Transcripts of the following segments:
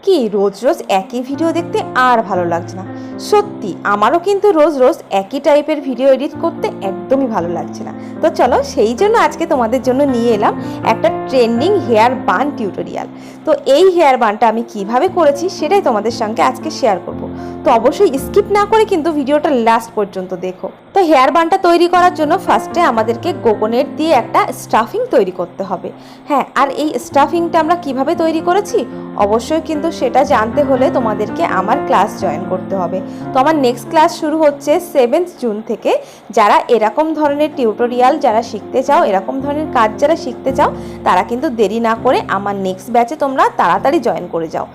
কি রোজ রোজ একই ভিডিও দেখতে আর ভালো লাগছে না। সত্যি আমারও কিন্তু রোজ রোজ একই টাইপের ভিডিও এডিট করতে একদমই ভালো লাগছে না। তো চলো সেই জন্য আজকে তোমাদের জন্য নিয়ে এলাম একটা ট্রেন্ডিং হেয়ার বান টিউটোরিয়াল। তো এই হেয়ার বানটা আমি কিভাবে করেছি সেটাই তোমাদের সঙ্গে আজকে শেয়ার করব। তো অবশ্যই স্কিপ না করে কিন্তু ভিডিওটা লাস্ট পর্যন্ত দেখো। তো হেয়ার বানটা তৈরি করার জন্য ফার্স্টে আমাদেরকে কোকোনেট দিয়ে একটা স্টাফিং তৈরি করতে হবে। হ্যাঁ, আর এই স্টাফিংটা আমরা কিভাবে তৈরি করেছি অবশ্যই কিন্তু সেটা জানতে হলে তোমাদেরকে আমার ক্লাস জয়েন করতে হবে। তো আমার নেক্সট ক্লাস শুরু হচ্ছে 7 জুন থেকে। যারা এরকম ধরনের টিউটোরিয়াল যারা শিখতে চাও, এরকম ধরনের কাজ যারা শিখতে চাও, তারা কিন্তু দেরি না করে আমার নেক্সট ব্যাচে তোমরা তাড়াতাড়ি জয়েন করে যাও।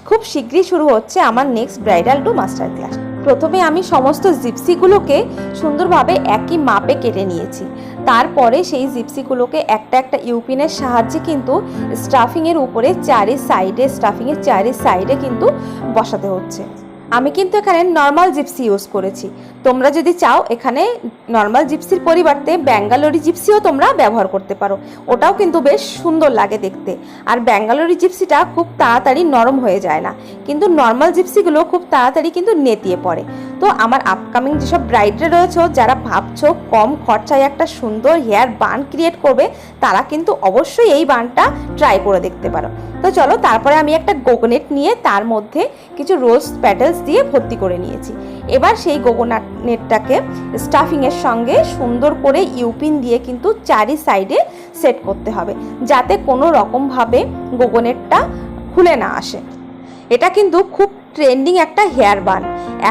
খুব শীঘ্রই শুরু হচ্ছে আমার next bridal two master class. প্রথমে আমি সমস্ত জিপসিগুলোকে সুন্দরভাবে একই মাপে কেটে নিয়েছি। তারপরে সেই জিপসিগুলোকে একটা একটা ইউপিনের সাহায্যে কিন্তু স্টাফিংয়ের উপরে স্টাফিংয়ের চারি সাইডে কিন্তু বসাতে হচ্ছে। আমি কিন্তু এখানে নর্মাল জিপসি ইউজ করেছি। তোমরা যদি চাও এখানে নর্মাল জিপসির পরিবর্তে ব্যাঙ্গালোরি জিপসিও তোমরা ব্যবহার করতে পারো, ওটাও কিন্তু বেশ সুন্দর লাগে দেখতে। আর ব্যাঙ্গালোরি জিপসিটা খুব তাড়াতাড়ি নরম হয়ে যায় না, কিন্তু নর্মাল জিপসিগুলো খুব তাড়াতাড়ি কিন্তু নেতিয়ে পড়ে। তো আমার আপকামিং যেসব ব্রাইডরা রয়েছে যারা ভাবছো কম খরচায় একটা সুন্দর হেয়ার বান ক্রিয়েট করবে, তারা কিন্তু অবশ্যই এই বানটা ট্রাই করে দেখতে পারো। তো চলো, তারপরে আমি একটা কোকোনেট নিয়ে তার মধ্যে কিছু রোজ প্যাটেলস দিয়ে ভর্তি করে নিয়েছি। এবার সেই কোকোনেটটাকে স্টাফিংয়ের সঙ্গে সুন্দর করে ইউপিন দিয়ে কিন্তু চারি সাইডে সেট করতে হবে, যাতে কোনো রকমভাবে কোকোনেটটা খুলে না আসে। এটা কিন্তু খুব ট্রেন্ডিং একটা হেয়ার বান।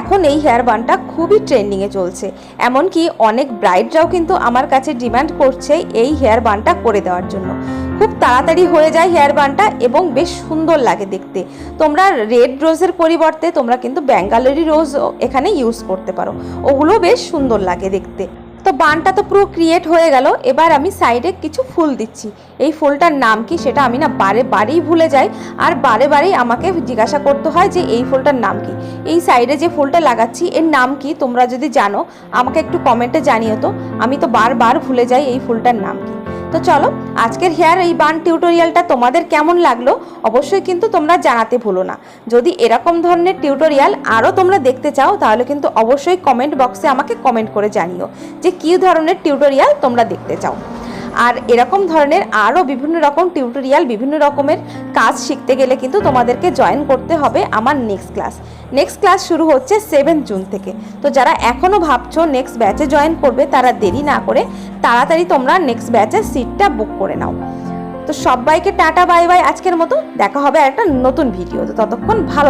এখন এই হেয়ার বানটা খুবই ট্রেন্ডিংয়ে চলছে, এমনকি অনেক ব্রাইডরাও কিন্তু আমার কাছে ডিমান্ড করছে এই হেয়ার বানটা করে দেওয়ার জন্য। খুব তাড়াতাড়ি হয়ে যায় হেয়ার বানটা এবং বেশ সুন্দর লাগে দেখতে। তোমরা রেড রোজের পরিবর্তে তোমরা কিন্তু ব্যাঙ্গালোরি রোজ এখানে ইউজ করতে পারো, ওগুলো বেশ সুন্দর লাগে দেখতে। তো বানটা তো পুরো ক্রিয়েট হয়ে গেল। এবার আমি সাইডে কিছু ফুল দিচ্ছি। এই ফুলটার নাম কি সেটা আমি না বারেই ভুলে যাই, আর বারেই আমাকে জিজ্ঞাসা করতে হয় যে এই ফুলটার নাম কি। এই সাইডে যে ফুলটা লাগাচ্ছি এর নাম কি, তোমরা যদি জানো আমাকে একটু কমেন্টে জানিও তো, আমি তো বারবার ভুলে যাই এই ফুলটার নাম কি। তো চলো, আজকের হেয়ার এই বান টিউটোরিয়ালটা তোমাদের কেমন লাগলো অবশ্যই কিন্তু তোমরা জানাতে ভুলো না। যদি এরকম ধরনের টিউটোরিয়াল আরও তোমরা দেখতে চাও তাহলে কিন্তু অবশ্যই কমেন্ট বক্সে আমাকে কমেন্ট করে জানিও যে কী ধরনের টিউটোরিয়াল তোমরা দেখতে চাও। আর এরকম ধরনের আরও বিভিন্ন রকম টিউটোরিয়াল, বিভিন্ন রকমের কাজ শিখতে গেলে কিন্তু তোমাদেরকে জয়েন করতে হবে আমার নেক্সট ক্লাস শুরু হচ্ছে 7 জুন থেকে। তো যারা এখনও ভাবছো নেক্সট ব্যাচে জয়েন করবে, তারা দেরি না করে তাড়াতাড়ি তোমরা নেক্সট ব্যাচের সিটটা বুক করে নাও। তো সবাইকে টাটা বাই বাই, আজকের মতো দেখা হবে একটা নতুন ভিডিও। তো ততক্ষণ ভালো